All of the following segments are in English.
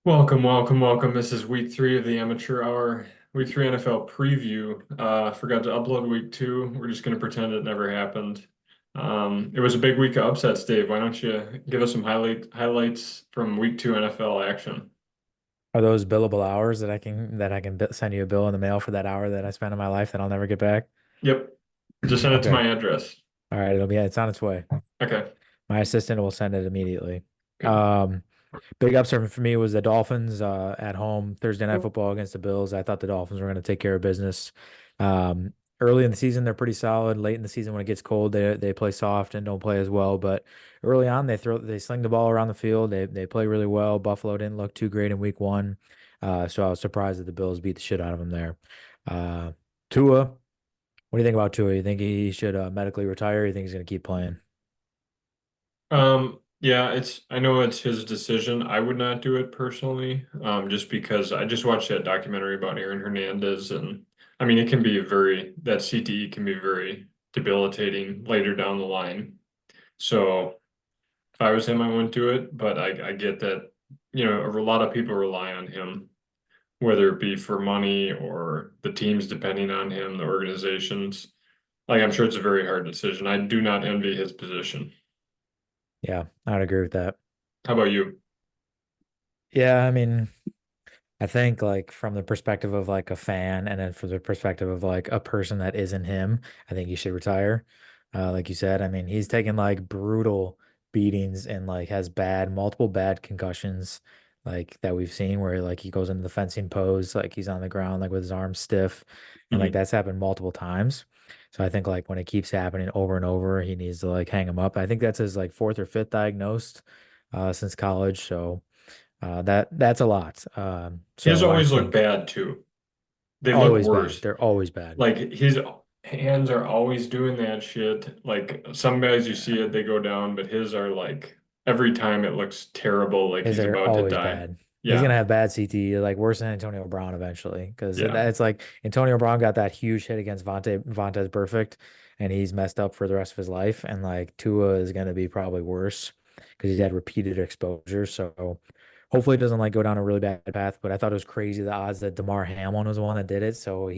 Welcome, welcome, welcome. This is week three of the Amateur Hour, week three NFL preview. Forgot to upload week two. We're just going to pretend it never happened. It was a big week of upsets, Dave. Why don't you give us some highlights from week two NFL action? Are those billable hours that I can send you a bill in the mail for that hour that I spent in my life that I'll never get back? Yep. Just send it to Okay. my address. All right, it's on its way. Okay, My assistant will send it immediately. good. Um, Big upset for me was the Dolphins at home Thursday night football against the Bills. I thought the Dolphins were going to take care of business. Um, Early in the season, they're pretty solid. Late in the season, when it gets cold, they play soft and don't play as well. But early on, they sling the ball around the field. They play really well. Buffalo didn't look too great in week one, so I was surprised that the Bills beat the shit out of them there. Uh, Tua, what do you think about Tua? You think he should medically retire? Or you think he's going to keep playing? Yeah, I know it's his decision. I would not do it personally, just because I just watched that documentary about Aaron Hernandez, and I mean, that CTE can be very debilitating later down the line. So if I was him, I wouldn't do it, but I get that, a lot of people rely on him, whether it be for money or the teams depending on him, the organizations. Like, I'm sure it's a very hard decision. I do not envy his position. Yeah, I'd agree with that. How about you? Yeah, I mean, I think like from the perspective of like a fan and then from the perspective of like a person that isn't him, I think he should retire. Like you said, I mean, he's taken like brutal beatings and like has multiple bad concussions like that we've seen where like he goes into the fencing pose, like he's on the ground like with his arms stiff and like Mhm. that's happened multiple times. So I think like when it keeps happening over and over, he needs to like hang him up. I think that's his like fourth or fifth diagnosed since college. So that's a lot. His So I always look think bad too. They look always bad. worse. They're always bad. Like his hands are always doing that shit. Like some guys you see it, they go down, but his are like every time it looks terrible, like His he's are about to always die. bad. He's Yeah, gonna have bad CTE, like worse than Antonio Brown eventually. Because yeah. it's like Antonio Brown got that huge hit against Vontaze Perfect, and he's messed up for the rest of his life. And like Tua is gonna be probably worse because he's had repeated exposure. So hopefully it doesn't like go down a really bad path. But I thought it was crazy the odds that Damar Hamlin was the one that did it. So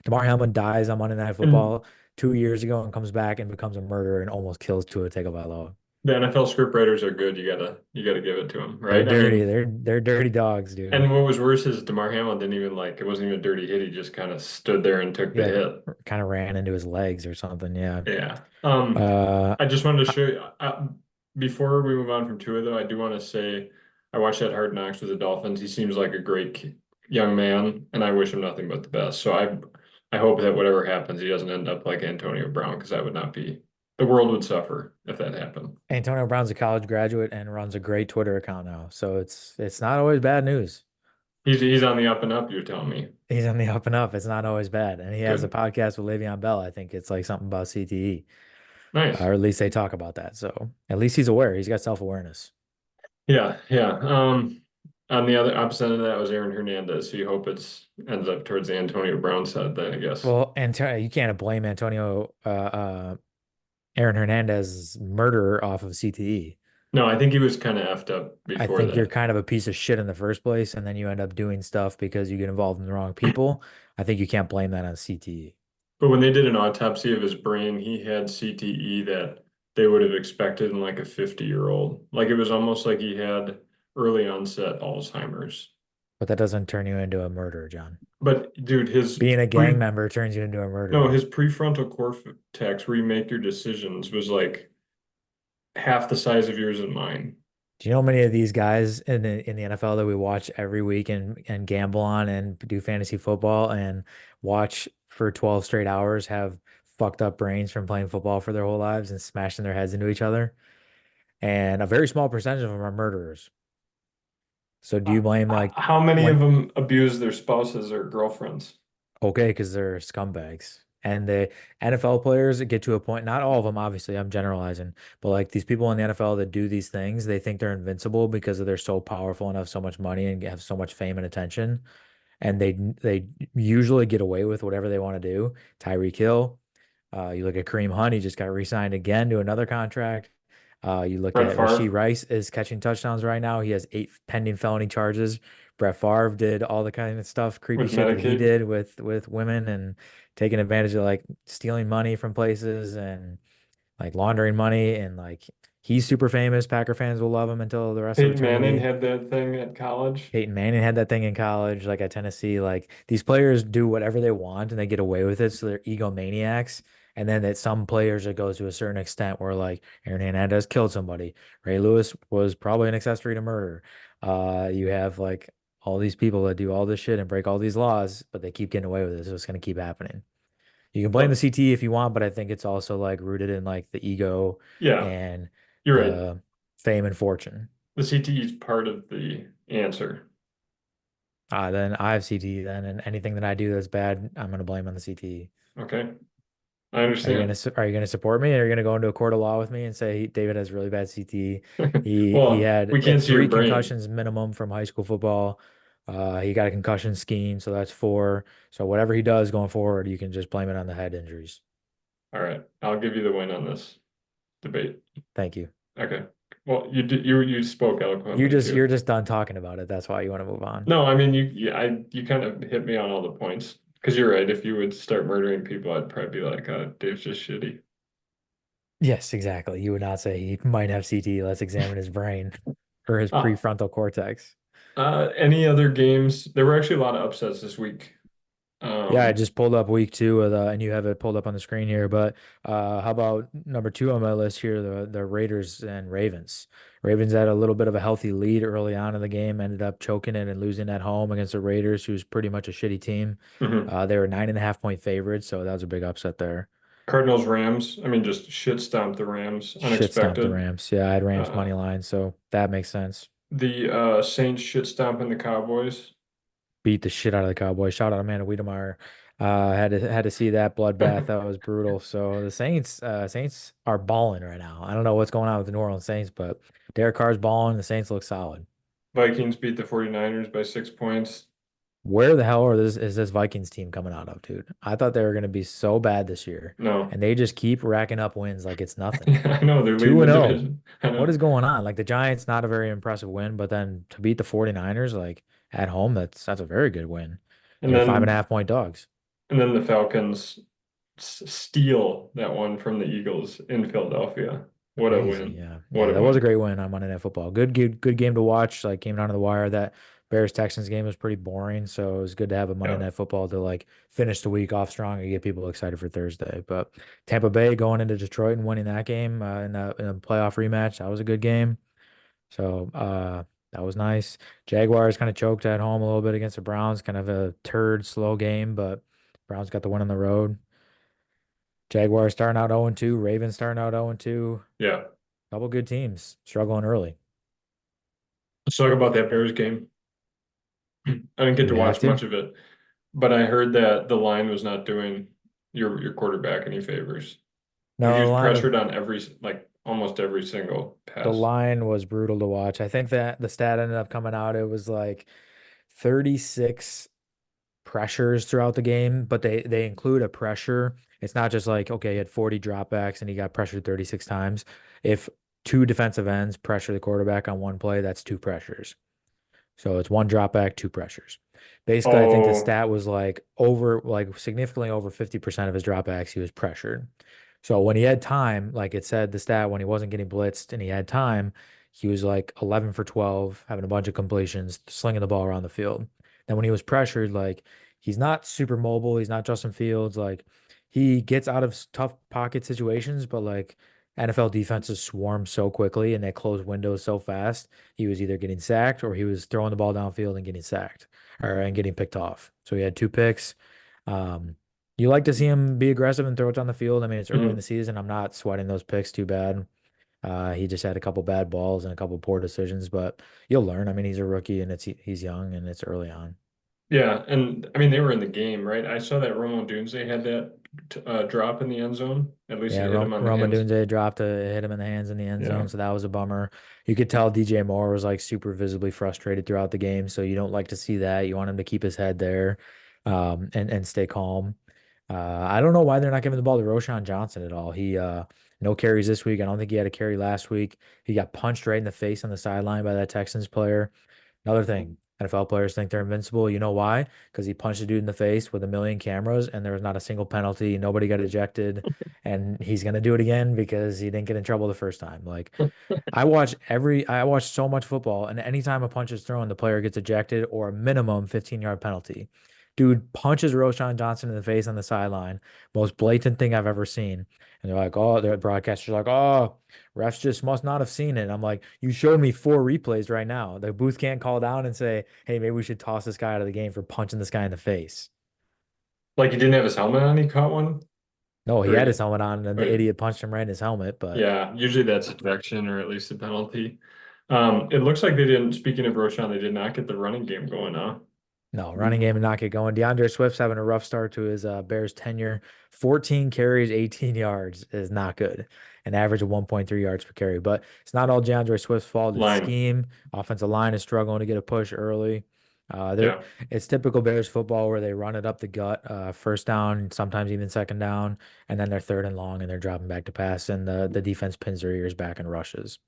Damar Hamlin dies on Monday Night And Football 2 years ago and comes back and becomes a murderer and almost kills Tua Tagovailoa. the NFL script writers are good. You gotta give it to them, They're right? I dirty. mean, They're dirty dogs, dude. and what was worse is DeMar Hamlin didn't even like it wasn't even a dirty hit. He just kind of stood there and took He the like hit. kind of ran into his legs or something. Yeah. Yeah. Uh, I just wanted to show you before we move on from Tua though, I do want to say I watched that Hard Knocks with the Dolphins. He seems like a great young man, and I wish him nothing but the best. So I hope that whatever happens, he doesn't end up like Antonio Brown because that would not be the world would suffer if that happened. Antonio Brown's a college graduate and runs a great Twitter account now. So it's not always bad news. He's on the up and up, you're telling me. He's on the up and up. It's not always bad. And he has a Good. podcast with Le'Veon Bell. I think it's like something about CTE, Nice. or at least they talk about that. So at least he's aware. He's got self-awareness. Yeah, yeah. On the other opposite end of that was Aaron Hernandez. So you hope it's ends up towards the Antonio Brown side then, I guess. Well, Antonio, you can't blame Aaron Hernandez's murder off of CTE. No, I think he was kind of effed up I before think you're that. kind of a piece of shit in the first place, and then you end up doing stuff because you get involved in the wrong people. I think you can't blame that on CTE. But when they did an autopsy of his brain, he had CTE that they would have expected in like a 50-year-old. Like it was almost like he had early onset Alzheimer's. But that doesn't turn you into a murderer, John. But dude, Being a gang member turns you into a no, murderer. his prefrontal cortex where you make your decisions was like half the size of yours and mine. Do you know how many of these guys in the NFL that we watch every week and gamble on and do fantasy football and watch for 12 straight hours have fucked up brains from playing football for their whole lives and smashing their heads into each other? And a very small percentage of them are murderers. So do you blame like How many of when them abuse their spouses or girlfriends? okay, because they're scumbags. And the NFL players get to a point, not all of them, obviously, I'm generalizing, but like these people in the NFL that do these things, they think they're invincible because they're so powerful and have so much money and have so much fame and attention. And they usually get away with whatever they want to do. Tyreek Hill, you look at Kareem Hunt, he just got re-signed again to another contract. You look Brett at Rashee Favre Rice is catching touchdowns right now. He has 8 pending felony charges. Brett Favre did all the kind of stuff, creepy with shit that he Medicaid. did with women and taking advantage of like stealing money from places and like laundering money and like he's super famous. Packer fans will love him until the rest of Peyton Manning eternity. had that thing at college. Peyton Manning had that thing in college, like at Tennessee. Like these players do whatever they want and they get away with it, so they're egomaniacs. And then that some players it goes to a certain extent where like Aaron Hernandez killed somebody. Ray Lewis was probably an accessory to murder. You have like all these people that do all this shit and break all these laws, but they keep getting away with it, so it's gonna keep happening. You can blame the But CT if you want, but I think it's also like rooted in like the ego yeah, and you're right. the fame and fortune. The CTE is part of the answer. Then I have CTE then, and anything that I do that's bad, I'm gonna blame on the CTE. Okay, I Are you gonna understand. are you gonna support me? Or are you gonna go into a court of law with me and say David has really bad CTE? He Well, had we can't see your three brain. concussions minimum from high school football. He got a concussion scheme, so that's four. So whatever he does going forward, you can just blame it on the head injuries. All right, I'll give you the win on this debate. Thank you. Okay. Well, you spoke eloquently You're too. just done talking about it. That's why you want to move on. No, I mean you kind of hit me on all the points because you're right. If you would start murdering people, I'd probably be like, Dave's just shitty. Yes, exactly. You would not say he might have CTE. Let's examine his brain or his Ah, prefrontal cortex. any other games? There were actually a lot of upsets this week. Yeah, I Um, just pulled up week two of the, and you have it pulled up on the screen here. But how about number two on my list here, the Raiders and Ravens. Ravens had a little bit of a healthy lead early on in the game, ended up choking it and losing at home against the Raiders, who's pretty much a shitty team. mhm. They were 9.5 point favorites, so that was a big upset there. Cardinals, Rams. I mean, just shit stomped the Rams. Shit stomped the Unexpected. Rams. Yeah, I had Rams Uh, money line, so that makes sense. the Saints shit stomping the Cowboys. Beat the shit out of the Cowboys. Shout out Amanda Wiedemeyer. Had to see that bloodbath. That was brutal. So the Saints are balling right now. I don't know what's going on with the New Orleans Saints, but Derek Carr's balling. The Saints look solid. Vikings beat the 49ers by 6 points. Where the hell is this Vikings team coming out of, dude? I thought they were gonna be so bad this year, No, and they just keep racking up wins like it's nothing. I know they're leading Two the and zero. division. I What know. is going on? Like the Giants, not a very impressive win, but then to beat the 49ers like at home, that's a very good win. And They're five and a then half point dogs. and then the Falcons steal that one from the Eagles in Philadelphia. What a Crazy, win. yeah, What yeah. a That was a win. great win on Monday Night Football. Good game to watch. Like came down to the wire. That Bears Texans game was pretty boring, so it was good to have a Monday Yeah. Night Football to like finish the week off strong and get people excited for Thursday. But Tampa Bay going into Detroit and winning that game in a playoff rematch, that was a good game. So that was nice. Jaguars kind of choked at home a little bit against the Browns, kind of a turd slow game, but Browns got the win on the road. Jaguars starting out 0-2, Ravens starting out 0-2. Yeah. Couple good teams struggling early. Let's talk about that Bears game. I didn't get Do to we have watch to? much of it, but I heard that the line was not doing your quarterback any favors. He No, was pressured on every like almost every single the pass. line was brutal to watch. I think that the stat ended up coming out. It was like 36 pressures throughout the game, but they include a pressure. It's not just like, okay, he had 40 dropbacks and he got pressured 36 times. If two defensive ends pressure the quarterback on one play, that's two pressures. So it's one drop back, two pressures. Basically, I think the Oh, stat was like significantly over 50% of his dropbacks, he was pressured. So when he had time, like it said the stat when he wasn't getting blitzed and he had time, he was like 11 for 12, having a bunch of completions, slinging the ball around the field. Then when he was pressured, like he's not super mobile, he's not Justin Fields, like he gets out of tough pocket situations, but like NFL defenses swarm so quickly and they close windows so fast he was either getting sacked or he was throwing the ball downfield and getting sacked and getting picked off. So he had two picks. Um, you like to see him be aggressive and throw it down the field. I mean, it's early in the mhm. season. I'm not sweating those picks too bad. He just had a couple bad balls and a couple poor decisions, but you'll learn. I mean, he's a rookie and he's young and it's early on. Yeah, and I mean they were in the game, right? I saw that Romo Dunze had that drop in the end zone. At least Yeah, it hit him on the Roma hands. Dunze dropped a hit him in the hands in the end Yeah, zone, so that was a bummer. You could tell DJ Moore was like super visibly frustrated throughout the game, so you don't like to see that. You want him to keep his head there, and stay calm. I don't know why they're not giving the ball to Roshan Johnson at all. He No carries this week. I don't think he had a carry last week. He got punched right in the face on the sideline by that Texans player. Another thing, NFL players think they're invincible. You know why? Because he punched a dude in the face with a million cameras and there was not a single penalty. Nobody got ejected. And he's going to do it again because he didn't get in trouble the first time. Like, I watch so much football, and anytime a punch is thrown, the player gets ejected or a minimum 15-yard penalty. Dude punches Roshan Johnson in the face on the sideline. Most blatant thing I've ever seen. And they're like, oh, the broadcasters are like, oh, refs just must not have seen it. I'm like, you showed me 4 replays right now. The booth can't call down and say, hey, maybe we should toss this guy out of the game for punching this guy in the face. Like he didn't have his helmet on, he caught one? No, he Or had his helmet on, and the right. idiot punched him right in his helmet. But Yeah, usually that's ejection or at least a penalty. It looks like they didn't, speaking of Roshan, they did not get the running game going, huh? no, running game and not get going. DeAndre Swift's having a rough start to his Bears tenure. 14 carries, 18 yards is not good. An average of 1.3 yards per carry. But it's not all DeAndre Swift's fault. It's Line. scheme. Offensive line is struggling to get a push early. There, Yeah. it's typical Bears football where they run it up the gut, first down, sometimes even second down, and then they're third and long and they're dropping back to pass, and the defense pins their ears back and rushes.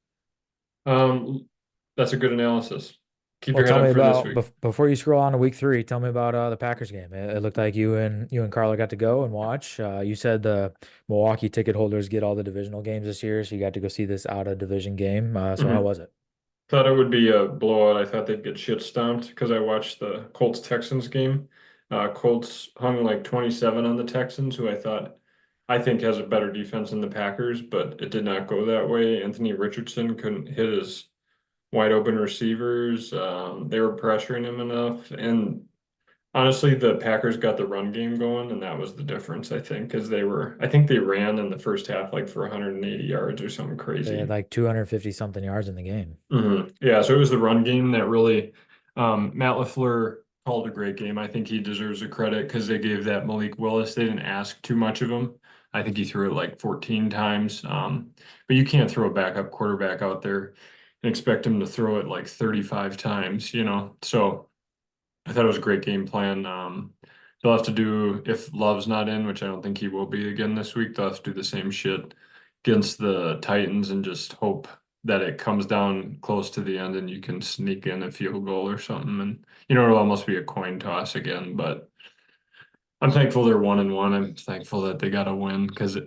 That's a good analysis. Keep Well, your head tell me up for this about week. before you scroll on to week 3. Tell me about the Packers game. It looked like you and Carla got to go and watch. You said the Milwaukee ticket holders get all the divisional games this year, so you got to go see this out of division game. So how Mhm. was it? Thought it would be a blowout. I thought they'd get shit stomped because I watched the Colts Texans game. Colts hung like 27 on the Texans, who I think has a better defense than the Packers, but it did not go that way. Anthony Richardson couldn't hit his wide open receivers. They were pressuring him enough. And honestly, the Packers got the run game going, and that was the difference, I think, because I think they ran in the first half like for 180 yards or something They had crazy. like 250 something yards in the game. Yeah, so it was the run game that really, Matt LaFleur called a great game. I think he deserves the credit because they gave that Malik Willis. They didn't ask too much of him. I think he threw it like 14 times. But you can't throw a backup quarterback out there and expect him to throw it like 35 times, you know? So I thought it was a great game plan. They'll have to do, if Love's not in, which I don't think he will be again this week, they'll have to do the same shit against the Titans and just hope that it comes down close to the end and you can sneak in a field goal or something. And, it'll almost be a coin toss again, but I'm thankful they're 1-1. I'm thankful that they got a win because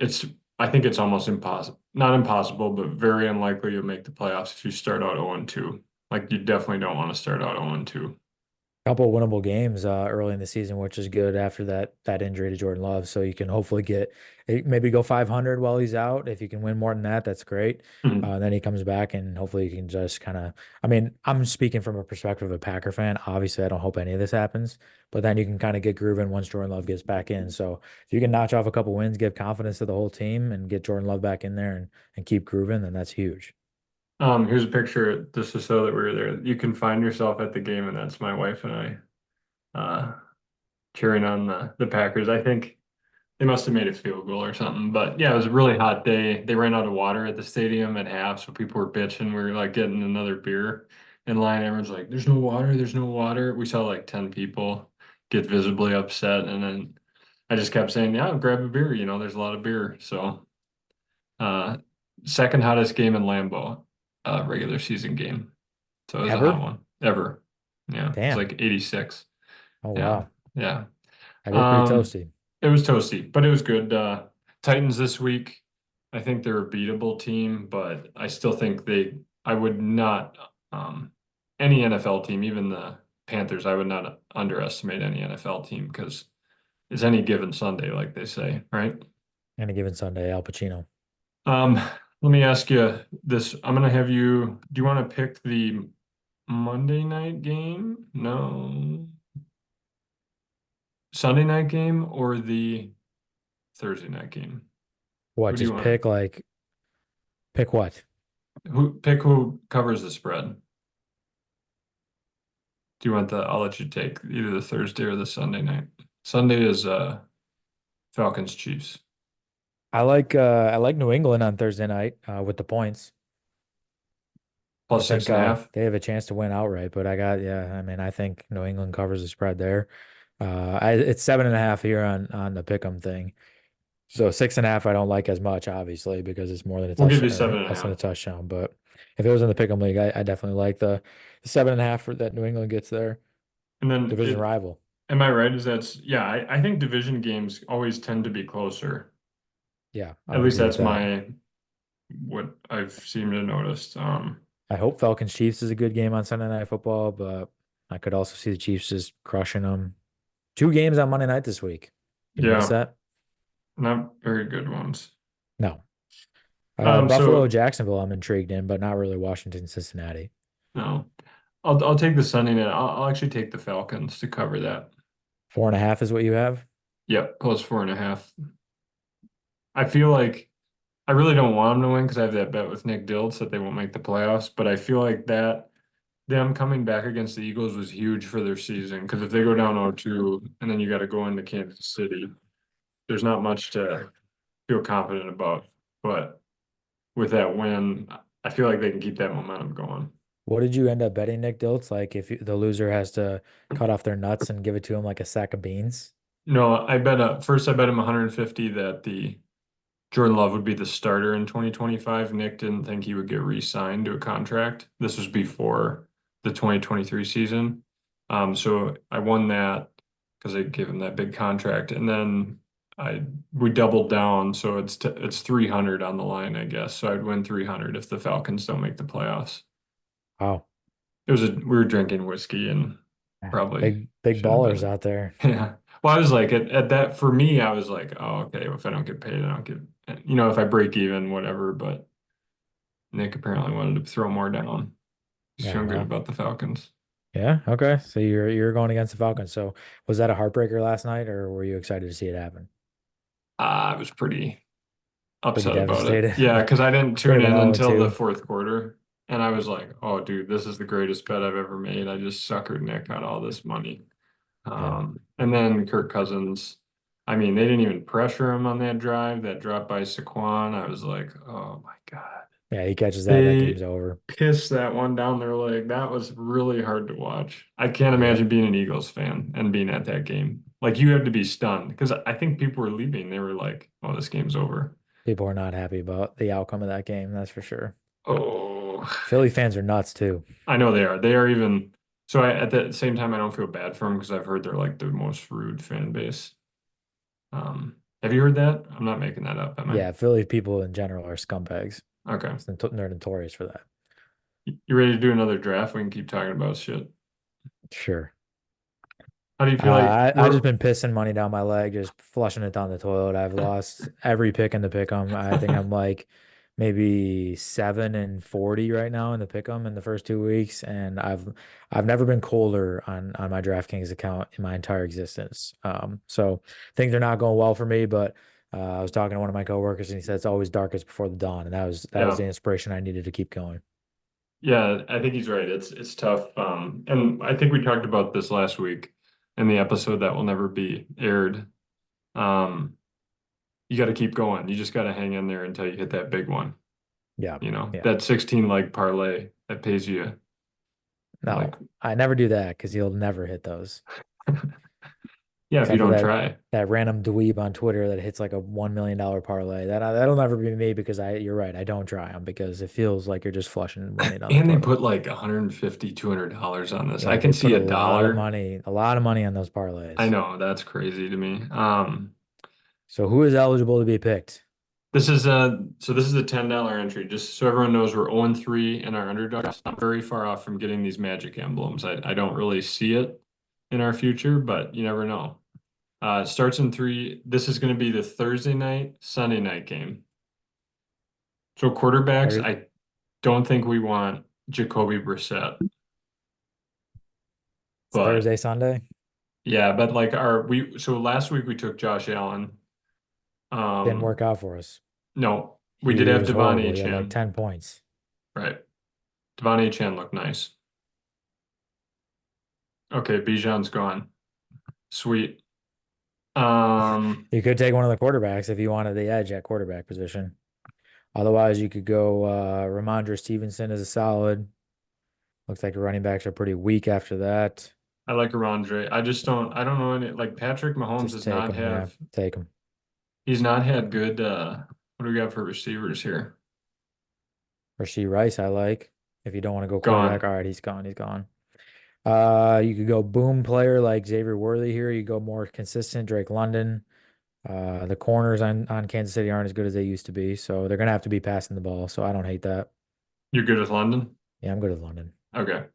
I think it's almost impossible, not impossible, but very unlikely you'll make the playoffs if you start out 0-2. Like, you definitely don't want to start out 0-2. Couple winnable games early in the season, which is good after that injury to Jordan Love. So you can hopefully maybe go 500 while he's out. If you can win more than that, that's great. Mhm. Then he comes back and hopefully you can just kind of. I mean, I'm speaking from a perspective of a Packer fan. Obviously, I don't hope any of this happens, but then you can kind of get grooving once Jordan Love gets back in. So if you can notch off a couple wins, give confidence to the whole team, and get Jordan Love back in there and keep grooving, then that's huge. Here's a picture just to show that we were there. You can find yourself at the game, and that's my wife and I cheering on the Packers. I think they must have made a field goal or something. But yeah, it was a really hot day. They ran out of water at the stadium at half, so people were bitching. We were like getting another beer in line. Everyone's like, "There's no water, there's no water." We saw like 10 people get visibly upset, and then I just kept saying, "Yeah, grab a beer, there's a lot of beer." So uh second hottest game in Lambeau, regular season game. So it was a hot Ever? one ever. Yeah, it's Damn. like 86. Oh Yeah, wow. yeah. That is pretty Um, toasty. it was toasty, but it was good. Titans this week, I think they're a beatable team, but I still think I would not, any NFL team, even the Panthers, I would not underestimate any NFL team because it's any given Sunday, like they say, right? Any given Sunday, Al Pacino. Um, Let me ask you this. I'm gonna have you, do you want to pick the Monday night game? No. Sunday night game or the Thursday night game? What? Who do you Just want? pick what? Who covers the spread? Do you want I'll let you take either the Thursday or the Sunday night. Sunday is Falcons Chiefs I like New England on Thursday night with the points. I plus six think and a half. they have a chance to win outright, but yeah, I mean I think New England covers the spread there. It's 7.5 here on the pick'em thing. So 6.5, I don't like as much, obviously, because it's more than a We'll give touchdown you or seven and a less than a half. touchdown. But if it was in the pick'em league, I definitely like the 7.5 for that New England gets there. And then Division rival. am I right? Is that's yeah, I think division games always tend to be closer. Yeah, I At would least agree with that's that. what I've seemed to notice. I hope Falcons Chiefs is a good game on Sunday Night Football, but I could also see the Chiefs just crushing them. Two games on Monday night this week. You notice Yeah, that? not very good ones. No. Buffalo, So Jacksonville, I'm intrigued in, but not really Washington, Cincinnati. no, I'll take the Sunday night. I'll actually take the Falcons to cover that. 4.5 is what you have. Yep, plus 4.5. I feel like I really don't want them to win because I have that bet with Nick Dilts that they won't make the playoffs. But I feel like that them coming back against the Eagles was huge for their season because if they go down 0-2 and then you got to go into Kansas City, there's not much to feel confident about. But with that win, I feel like they can keep that momentum going. What did you end up betting, Nick Dilts? Like if the loser has to cut off their nuts and give it to him like a sack of beans? No, first I bet him 150 that the Jordan Love would be the starter in 2025. Nick didn't think he would get re-signed to a contract. This was before the 2023 season. So I won that because I gave him that big contract, and then I we doubled down, so it's 300 on the line, I guess. So I'd win 300 if the Falcons don't make the playoffs. Wow. We were drinking whiskey and Yeah. probably Big should have ballers been. out there. Yeah. Well, I was like at that for me, I was like, oh, okay, if I don't get paid, I don't get, if I break even, whatever. But Nick apparently wanted to throw more down. He's Yeah, feeling good well. about the Falcons. Yeah, okay. So you're going against the Falcons. So was that a heartbreaker last night or were you excited to see it happen? I was pretty Pretty upset about it. devastated. Yeah, because I didn't Could tune have been in 0 until the 2. fourth quarter. And I was like, oh, dude, this is the greatest bet I've ever made. I just suckered Nick out all this money. Yeah. And then Kirk Cousins, I mean, they didn't even pressure him on that drive, that drop by Saquon. I was like, oh my God. Yeah, he catches that game's They over. pissed that one down their leg. That was really hard to watch. I can't Yep. imagine being an Eagles fan and being at that game. Like you have to be stunned because I think people were leaving. They were like, oh, this game's over. People are not happy about the outcome of that game, that's for sure. Oh, Philly fans are nuts too. I know they are. They are even. So at the same time, I don't feel bad for them because I've heard they're like the most rude fan base. Have you heard that? I'm not making that up, am I? Yeah, Philly people in general are scumbags. Okay. They're notorious for that. You ready to do another draft? We can keep talking about shit. Sure. How do you feel like I just been pissing money down my leg, just flushing it down the toilet. I've lost every pick in the pick 'em. I think I'm like maybe 7-40 right now in the pick 'em in the first 2 weeks, and I've never been colder on my DraftKings account in my entire existence. So things are not going well for me, but I was talking to one of my coworkers, and he said it's always darkest before the dawn, and that was Yeah. the inspiration I needed to keep going. Yeah, I think he's right. It's tough. And I think we talked about this last week in the episode that will never be aired. Um, you got to keep going. You just got to hang in there until you hit that big one. Yeah, yeah. That 16 leg parlay that pays you No, like, I never do that because you'll never hit those. yeah, if you Except for don't that try. that random dweeb on Twitter that hits like a $1 million parlay. That'll never be me because you're right, I don't try them because it feels like you're just flushing money down the And they toilet. put like 150, $200 on this. I Yeah, can they put see a dollar. a lot of money on those I parlays. know that's crazy to me. So who is eligible to be picked? This is a $10 entry, just so everyone knows we're 0-3 in our underdogs. Not very far off from getting these magic emblems. I don't really see it in our future, but you never know. It starts in three. This is going to be the Thursday night, Sunday night game. So quarterbacks, Thurs I don't think we want Jacoby Brissett, It's but Thursday, Sunday. yeah, but like so last week we took Josh Allen. Didn't Um, work out for us. no, we did He have was Devon horrible. He had like Achane, 10 points. right? Devon Achane looked nice. Okay, Bijan's gone. Sweet. You could take one of the quarterbacks if you wanted the edge at quarterback position. Otherwise, you could go Ramondre Stevenson as a solid. Looks like the running backs are pretty weak after that. I like Ramondre. I don't know any like Patrick Mahomes Just does take not them. Yeah, have take them. He's not had good what do we got for receivers here? Rasheed Rice, I like. If you don't want to go quarterback, Gone. all right, he's gone. He's gone. You could go boom player like Xavier Worthy here. You go more consistent, Drake London. The corners on Kansas City aren't as good as they used to be, so they're gonna have to be passing the ball. So I don't hate that. You're good with London? Yeah, I'm good with London. Okay.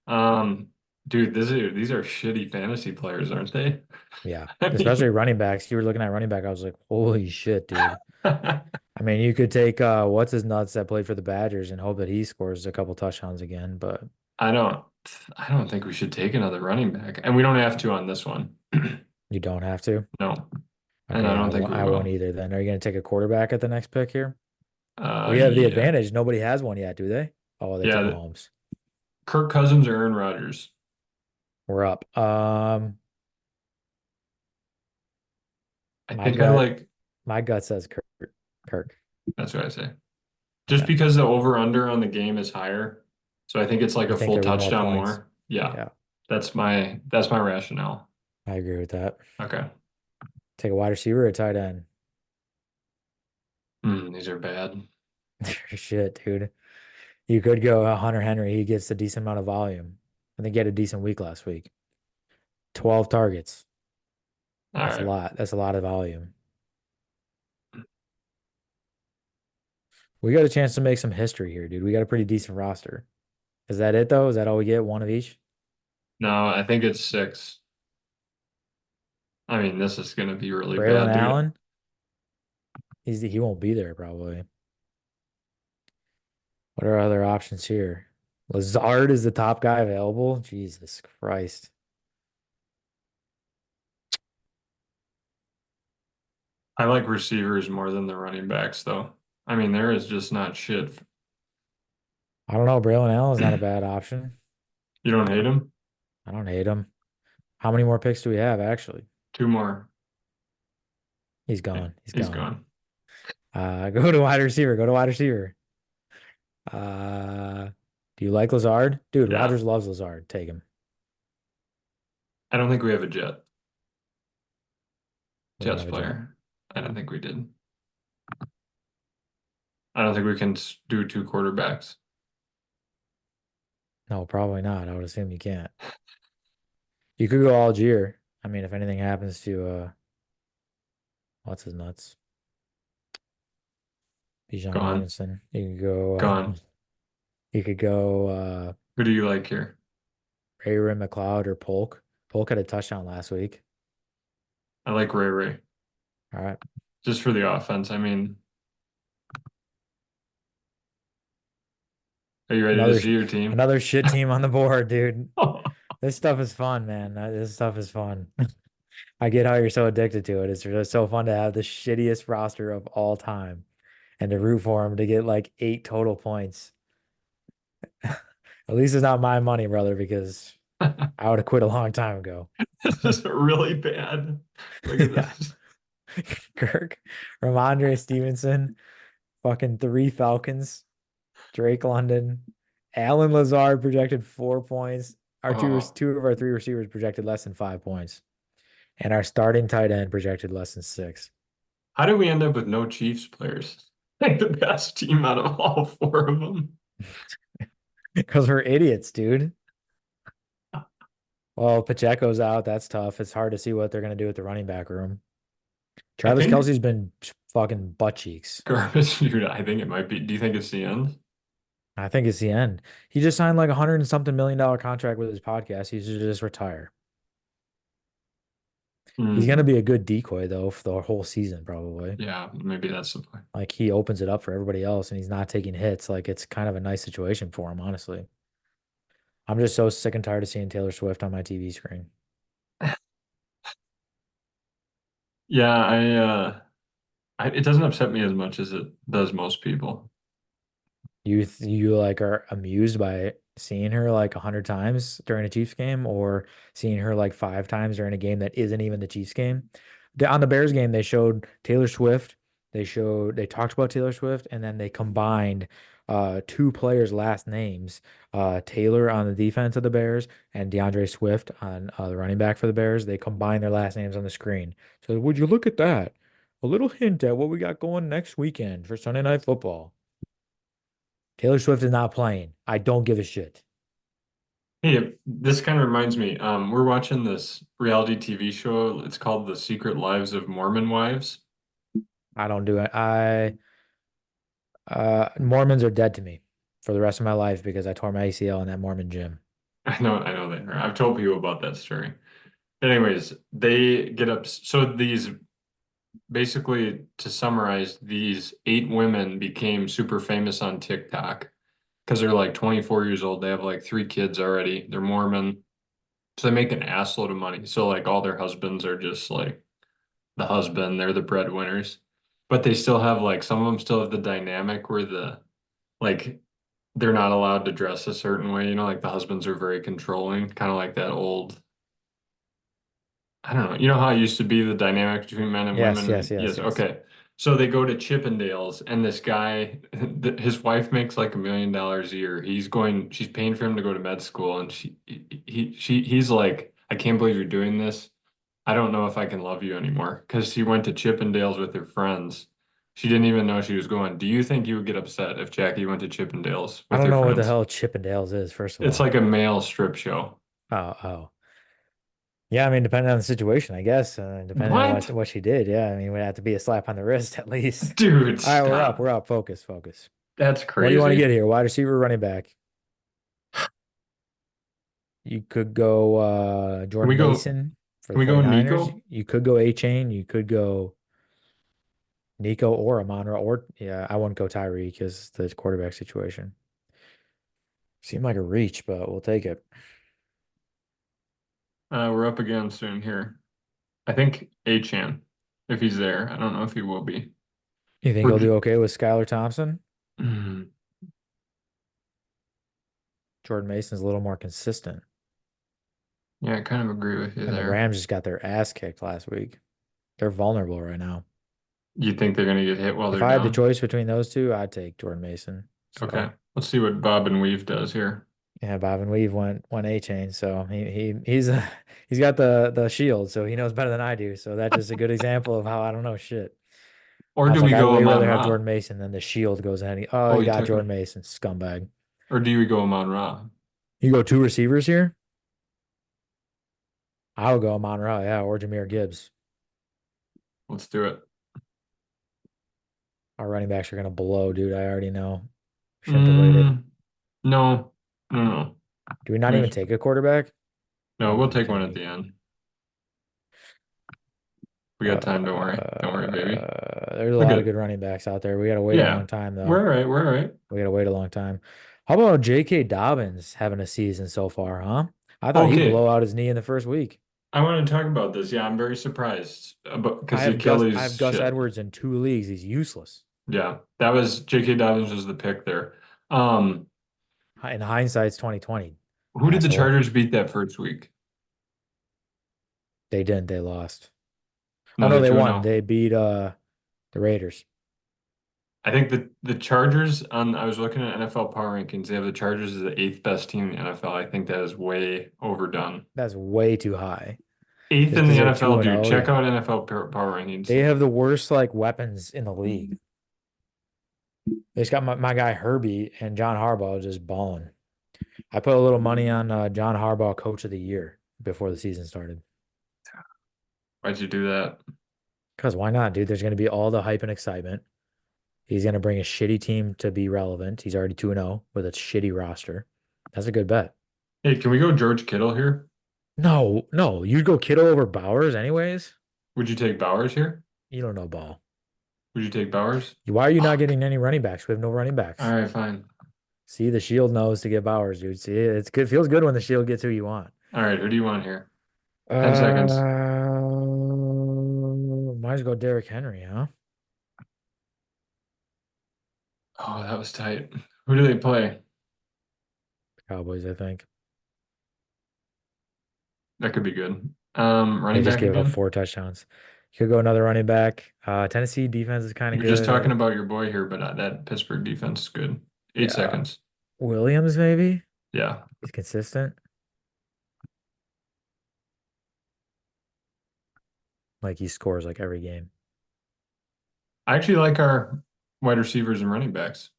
Um, dude, these are shitty fantasy players, aren't they? Yeah, I especially mean, running backs. You were looking at running back. I was like, holy shit, dude. I mean, you could take what's his nuts that played for the Badgers and hope that he scores a couple touchdowns again, but I don't I don't think we should take another running back. And we don't have to on this one. you don't have to. No. And I Okay, don't think we I won't will. either then. Are you gonna take a quarterback at the next pick here? We have the Yeah. advantage. Nobody has one yet, do they? Oh, they took Yeah, Mahomes. Kirk Cousins or Aaron Rodgers. We're up. I My think I gut, like my gut says Kirk. Kirk. that's what I say. Just Okay. because the over under on the game is higher. So I think it's like You a think full there'll be more touchdown points? more. Yeah. Yeah, That's my rationale. I agree with that. Okay. Take a wide receiver or a tight end. These are bad. Shit, dude. You could go Hunter Henry. He gets a decent amount of volume. I think he had a decent week last week. 12 targets. All That's a right. lot. That's a lot of volume. We got a chance to make some history here, dude. We got a pretty decent roster. Is that it though? Is that all we get? One of each? No, I think it's six. I mean, this is gonna be really Braylon bad, dude. Allen? He won't be there probably. What are other options here? Lazard is the top guy available. Jesus Christ. I like receivers more than the running backs, though. I mean, there is just not shit. I don't know. Braylon Allen's not a bad option. You don't hate him? I don't hate him. How many more picks do we have actually? Two more. He's Yeah, gone. He's he's gone. gone. Go to wide receiver. Go to wide receiver. Uh, do you like Lazard? Dude, Yeah. Rodgers loves Lazard. Take him. I don't think we have a We don't Jets have a jet. player. I don't think we did. I don't think we can do two quarterbacks. No, probably not. I would assume you can't. You could go Algier. I mean, if anything happens to what's his nuts? Bijan Gone. Robinson. You could go Gone. you could go Who do you like here? Ray McLeod or Polk. Polk had a touchdown last week. I like Ray Ray. All right. Just for the offense. I mean, are you ready to Another see your team? another shit team on the board, dude. This stuff is fun, man. This stuff is fun. I get how you're so addicted to it. It's just so fun to have the shittiest roster of all time and to root for him to get like 8 total points. At least it's not my money, brother, because I would have quit a long time ago. This is really bad. Look at Yeah. this. Kirk, Ramondre Stevenson, fucking 3 Falcons, Drake London, Alan Lazard projected 4 points. Our Oh, two of our three receivers projected less than 5 points. And our starting tight end projected less than 6. how did we end up with no Chiefs players? Like the best team out of all four of them. Because we're idiots, dude. Well, Pacheco's out. That's tough. It's hard to see what they're going to do with the running back room. I Travis think Kelsey's been fucking butt cheeks. garbage, dude. I think it might be. Do you think it's the end? I think it's the end. He just signed like $100 and something million contract with his podcast. He should just retire. He's going to Hmm. be a good decoy, though, for the whole season, probably. Yeah, maybe that's the point. Like he opens it up for everybody else and he's not taking hits. Like it's kind of a nice situation for him, honestly. I'm just so sick and tired of seeing Taylor Swift on my TV screen. Yeah, it doesn't upset me as much as it does most people. You like are amused by seeing her like 100 times during a Chiefs game or seeing her like 5 times during a game that isn't even the Chiefs game. On the Bears game, they showed Taylor Swift. They talked about Taylor Swift and then they combined two players' last names, Taylor on the defense of the Bears and DeAndre Swift on the running back for the Bears. They combined their last names on the screen. So would you look at that? a little hint at what we got going next weekend for Sunday Night Football. Taylor Swift is not playing. I don't give a shit. Hey, this kind of reminds me. We're watching this reality TV show. It's called The Secret Lives of Mormon Wives. I don't do it. Mormons are dead to me for the rest of my life because I tore my ACL in that Mormon gym. I know that. I've told people about that story. Anyways, they get up. So these, basically, to summarize, these 8 women became super famous on TikTok because they're like 24 years old. They have like 3 kids already. They're Mormon. So they make an assload of money. So like all their husbands are just like the husband, they're the breadwinners. But they still have like some of them still have the dynamic where like they're not allowed to dress a certain way, like the husbands are very controlling, kind of like that old, I don't know. You know how it used to be the dynamic between men and Yes, women? yes, And yes, yes, yes. okay. So they go to Chippendales, and this guy, his wife makes like $1 million a year. She's paying for him to go to med school, and he's like, I can't believe you're doing this. I don't know if I can love you anymore because she went to Chippendales with her friends. She didn't even know she was going. Do you think you would get upset if Jackie went to Chippendales I with don't her know what the friends? hell Chippendales is, first of It's all. like a male strip show. Oh, oh. Yeah, I mean, depending on the situation, I guess, depending on What? what she did. Yeah, I mean, it would have to be a slap on the wrist at least. Dude, All right, we're up. stop. We're up. Focus, focus. That's What do you want to crazy. get here? Wide receiver, running back. You could go Can we Jordan go Mason for can the we go 49ers. Nico? You could go A-Chain. You could go Nico or Amon-Ra, or yeah, I wouldn't go Tyree because the quarterback situation. Seemed like a reach, but we'll take it. We're up again soon here. I think Achan, if he's there. I don't know if he will be. You think We're he'll j- do okay with Skylar Thompson? Mm, Jordan Mason's a little more consistent. yeah, I kind of agree with you And the there. Rams just got their ass kicked last week. They're vulnerable right now. You think they're gonna get hit while If they're I had the down? choice between those two, I'd take Jordan Mason. Okay. So Let's see what Bob and Weave does here. yeah, Bob and Weave went A-Chain. So he's he's got the shield, so he knows better than I do. So that's just a good example of how I don't know shit. Or I do was like, we I'd go way Amon rather have Ra? Jordan Mason than the shield goes ahead. Oh, Oh, you you got took Jordan him. Mason, scumbag. Or do we go Amon Ra? You go two receivers here? I would go Amon-Ra, yeah, or Jahmyr Gibbs. Let's do it. Our running backs are gonna blow, dude. I already know. Shouldn't have waited. Mm, no, no, no. Do we not even We, take a quarterback? no, Oh, we'll are you take one kidding at me? the end. We got time, don't worry. Don't worry, baby. There's a Look lot of at, good running backs out there. We gotta wait a yeah. long time We're though. all right, we're all right. We gotta wait a long time. How about J.K. Dobbins having a season so far, huh? I thought he'd Okay, blow out his knee in the first week. I want to talk about this. Yeah, I'm very surprised about because the I Achilles have Gus shit. Edwards in 2 leagues. He's useless. Yeah, that was J.K. Dobbins was the pick there. Um, In hindsight's 2020, who did the asshole. Chargers beat that first week? They didn't. They lost. Oh No, no, they're they 2-0. won. They beat the Raiders. I think the Chargers on I was looking at NFL Power Rankings. They have the Chargers as the 8th best team in the NFL. I think that is way overdone. That's way too high. Eighth Just in because the they're NFL, 2 and dude. 0, Check out NFL Power they Rankings. have the worst like weapons in the league. They just got my guy Herbie and John Harbaugh just balling. I put a little money on John Harbaugh Coach of the Year before the season started. Why'd you do that? Because why not, dude? There's going to be all the hype and excitement. He's going to bring a shitty team to be relevant. He's already 2 and 0 with a shitty roster. That's a good bet. Hey, can we go George Kittle here? No, no, you'd go Kittle over Bowers anyways. Would you take Bowers here? You don't know ball. Would you take Bowers? Why are you not Fuck. getting any running backs? We have no running All backs. right, fine. See, the Shield knows to get Bowers, dude. See, it's good. Feels good when the Shield gets who you want. All right, who do you want here? 10 seconds. Might as well go Derrick Henry, huh? Oh, that was tight. Who do they play? Cowboys, I think. That could be good. They Running just back gave up again? 4 touchdowns. You could go another running back. Tennessee defense is kind of You're just good. talking about your boy here, but that Pittsburgh defense is good. Eight Yeah, seconds. Williams maybe. Yeah. He's consistent. Like he scores like every game. I actually like our wide receivers and running backs.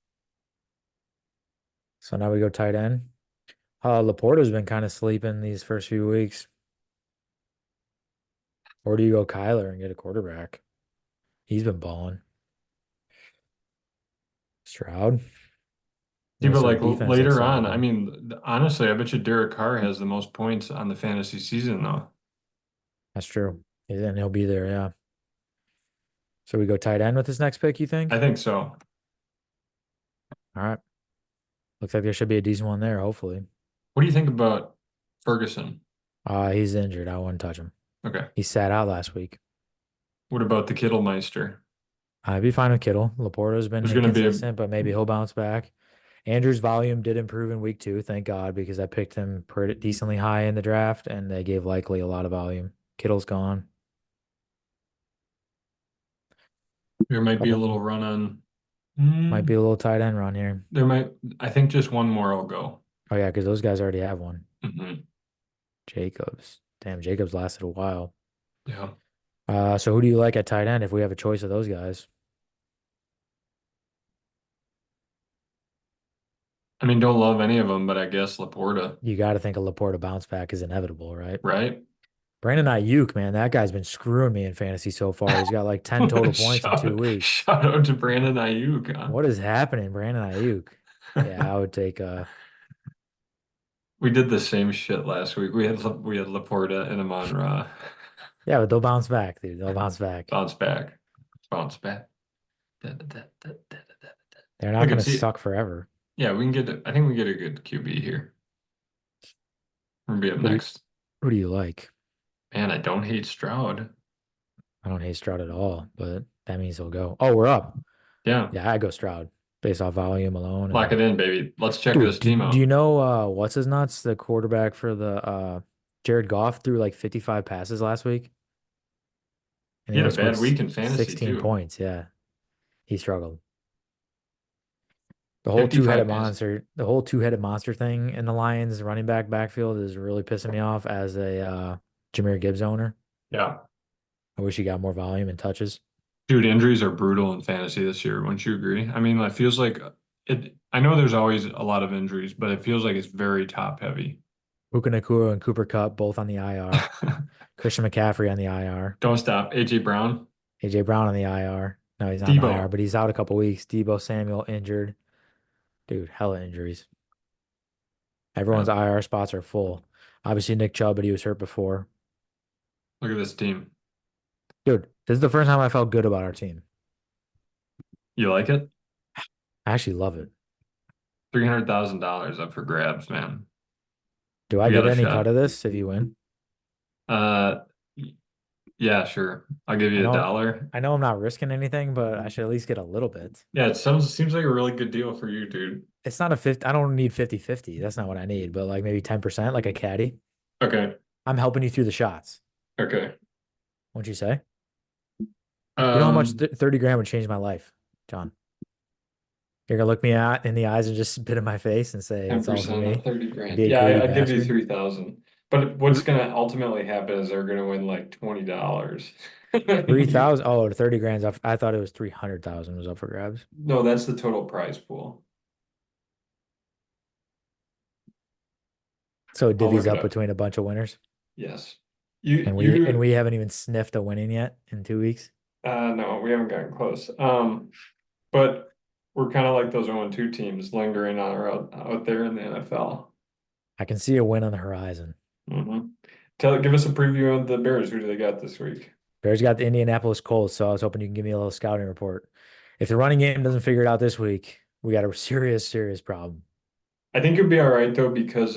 So now we go tight end. Laporta's been kind of sleeping these first few weeks. Or do you go Kyler and get a quarterback? He's been balling. Stroud. See, but So the like defense looks later on, I solid. mean, honestly, I bet you Derek Carr has the most points on the fantasy season, though. That's true. And he'll be there, yeah. So we go tight end with this next pick, you I think? think so. All right. Looks like there should be a decent one there, hopefully. What do you think about Ferguson? He's injured. I wouldn't touch him. Okay. He sat out last week. What about the Kittlemeister? I'd be fine with Kittle. Laporta's been There's going to be a inconsistent, but maybe he'll bounce back. Andrew's volume did improve in week 2, thank God, because I picked him pretty decently high in the draft, and they gave Likely a lot of volume. Kittle's gone. there might be a Couple little run on. might be a little tight end run here. There might. I think just one more will go. Oh yeah, because those guys already have one. Hmm. Jacobs. Damn, Jacobs lasted a while. Yeah. So who do you like at tight end if we have a choice of those guys? I mean, don't love any of them, but I guess Laporta, You got to think a Laporta bounce back is inevitable, right? right? Brandon Ayuk, man, that guy's been screwing me in fantasy so far. He's got like 10 total points in 2 weeks. Shout out to Brandon Ayuk. Huh? What is happening, Brandon Ayuk? Yeah, I would take We did the same shit last week. We had Laporta and Amon-Ra. yeah, but they'll bounce back, dude. They'll bounce back. Bounce back. Bounce back. Da, da, da, da, da, da, da. They're not Look going and to see. suck forever. Yeah, we can get. I think we get a good QB here. We're gonna be up Who do you, next. who do you like? Man, I don't hate Stroud. I don't hate Stroud at all, but that means he'll go. Oh, we're up. Yeah, Yeah, I go Stroud based off volume alone. lock And it in, baby. Let's check dude, this team do you out. know what's his nuts? The quarterback for the Jared Goff threw like 55 passes last week, and He he had only a scored bad week in fantasy 16 too. points. Yeah, he struggled. $55. The whole two-headed monster thing in the Lions running back backfield is really pissing me off as a Jahmyr Gibbs owner. Yeah. I wish he got more volume and touches. Dude, injuries are brutal in fantasy this year. Wouldn't you agree? I mean, it feels like it. I know there's always a lot of injuries, but it feels like it's very top heavy. Puka Nacua and Cooper Kupp both on the IR. Christian McCaffrey on the IR. Don't stop. AJ Brown, AJ Brown on the IR. No, he's not on the IR, Debo. but he's out a couple weeks. Debo Samuel injured. Dude, hella injuries. Yeah. Everyone's IR spots are full. Obviously Nick Chubb, but he was hurt before. Look at this team. Dude, this is the first time I felt good about our team. You like it? I actually love it. $300,000 up for grabs, man. Do I We got get a any cut shot. of this if you win? Uh, yeah, sure. I'll give I you a know dollar. I know I'm not risking anything, but I should at least get a little bit. Yeah, it seems like a really good deal for you, dude. It's not a 50. I don't need 50-50. That's not what I need, but like maybe 10%, like a caddy. Okay. I'm helping you through the shots. Okay. What'd you say? You know how much Um, 30 grand would change my life, John? You're gonna look me out in the eyes and just spit in my face and say it's all for 10% of me. 30 And grand. be a Yeah, greedy I'd give you bastard. 3,000. But what's Thr- gonna ultimately happen is they're gonna win like $20. You, 3,000. Oh, 30 grand's up. I thought it was 300,000 was up for grabs. no, that's the total prize pool. So it I'll divvies look it up up. between a bunch of winners. Yes. And we haven't even sniffed a winning yet in 2 weeks. No, we haven't gotten close. But we're kind of like those 0-2 teams lingering on out there in the NFL. I can see a win on the horizon. Hmm. Give us a preview of the Bears. Who do they got this week? Bears got the Indianapolis Colts, so I was hoping you can give me a little scouting report. If the running game doesn't figure it out this week, we got a serious, serious problem. I think you'll be all right though, because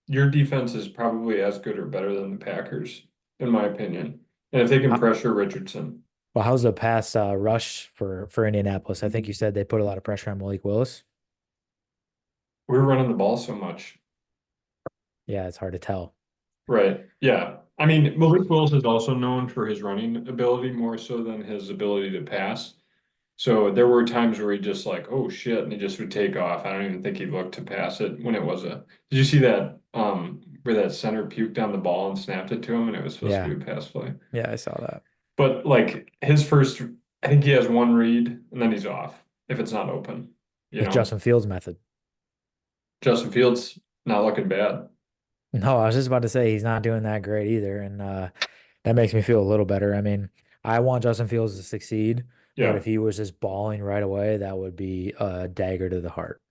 your defense is probably as good or better than the Packers, in my opinion. And if they can How, pressure Richardson, well, how's the pass rush for Indianapolis? I think you said they put a lot of pressure on Malik Willis. we're running the ball so much. Yeah, it's hard to tell. Right. Yeah. I mean, Malik Willis is also known for his running ability more so than his ability to pass. So there were times where he just like, oh shit, and he just would take off. I don't even think he looked to pass it when it was a. Did you see that where that center puked on the ball and snapped it to him and it was supposed to Yeah, be a pass play? yeah, I saw that. But like his first I think he has one read and then he's off if it's not open. You It's know, Justin Fields' method. Justin Fields not looking bad. No, I was just about to say he's not doing that great either, and that makes me feel a little better. I mean, I want Justin Fields to succeed, but Yeah. if he was just balling right away, that would be a dagger to the heart.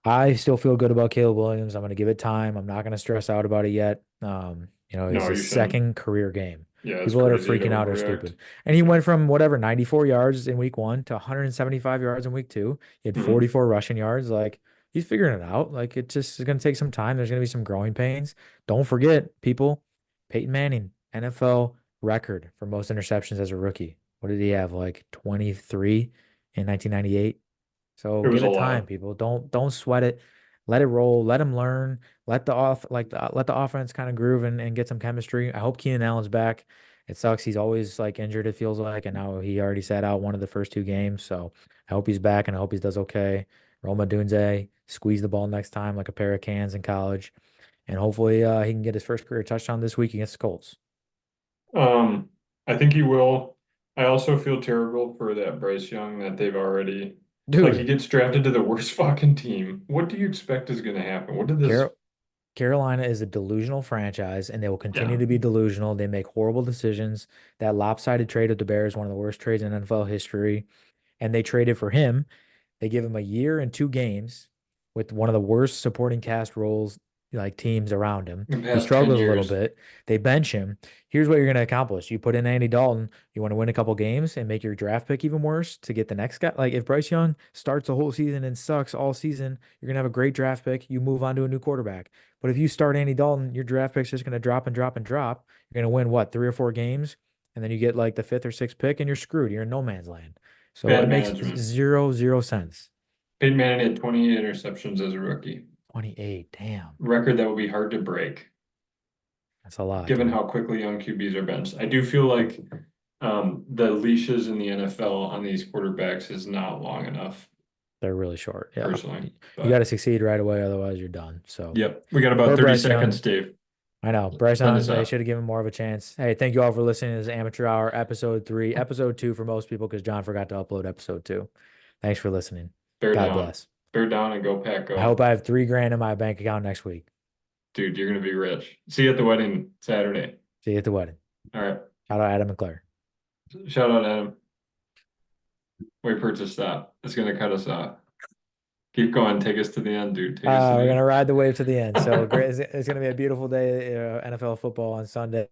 I still feel good about Caleb Williams. I'm going to give it time. I'm not going to stress out about it yet. It's No, his you shouldn't. second career game. Yeah, it's People that are crazy to freaking out are overreact. stupid. And he Yeah. went from whatever 94 yards in week 1 to 175 yards in week 2. He had Mhm. 44 rushing yards. Like he's figuring it out. Like it just is going to take some time. There's going to be some growing pains. Don't forget, people, Peyton Manning, NFL record for most interceptions as a rookie. What did he have? Like 23 in 1998. So It was give a it time, lot. people. Don't sweat it. Let it roll. Let him learn. Let the offense kind of groove and get some chemistry. I hope Keenan Allen's back. It sucks. He's always like injured, it feels like, and now he already sat out one of the first 2 games. So I hope he's back and I hope he does okay. Roma Dunze, squeeze the ball next time like a pair of cans in college. And hopefully he can get his first career touchdown this week against the Colts. Um, I think he will. I also feel terrible for that Bryce Young that they've already like he Dude, gets drafted to the worst fucking team. What do you expect is gonna happen? What did this Carol Carolina is a delusional franchise, and they will yeah. continue to be delusional. They make horrible decisions. That lopsided trade with the Bears, one of the worst trades in NFL history, and they traded for him. They give him a year and 2 games with one of the worst supporting cast roles, like teams around him. The He past 10 struggles a little years. bit. They bench him. Here's what you're going to accomplish. You put in Andy Dalton. You want to win a couple games and make your draft pick even worse to get the next guy. Like if Bryce Young starts the whole season and sucks all season, you're going to have a great draft pick. You move on to a new quarterback. But if you start Andy Dalton, your draft pick's just going to drop and drop and drop. You're going to win what, 3 or 4 games? And then you get like the fifth or sixth pick and you're screwed. You're in no man's land. So Bad it makes management. zero sense. Peyton Manning had 28 interceptions as a rookie. 28. Damn. Record that will be hard to break, That's a lot, given dude. how quickly young QBs are benched. I do feel like the leashes in the NFL on these quarterbacks is not long enough, They're really short. Yeah. personally. You got to But succeed right away, otherwise you're done. So yep, we got about poor 30 Bryce seconds, Young. Dave. I know. Bryce Send Young, us they up. should have given more of a chance. Hey, thank you all for listening to this Amateur Hour, episode 3, episode 2 for most people because John forgot to upload episode 2. Thanks for listening. Bear God down. bless. Bear down and go pack I hope go. I have 3 grand in my bank account next week. Dude, you're gonna be rich. See you at the wedding Saturday. See you at the wedding. All right. Shout out Adam and Claire. Shout out Adam. Wait for it to stop. It's gonna cut us off. Keep going. Take us to the end, dude. Take us to We're the gonna end. ride the wave to the end. So great! It's gonna be a beautiful day, NFL football on Sunday.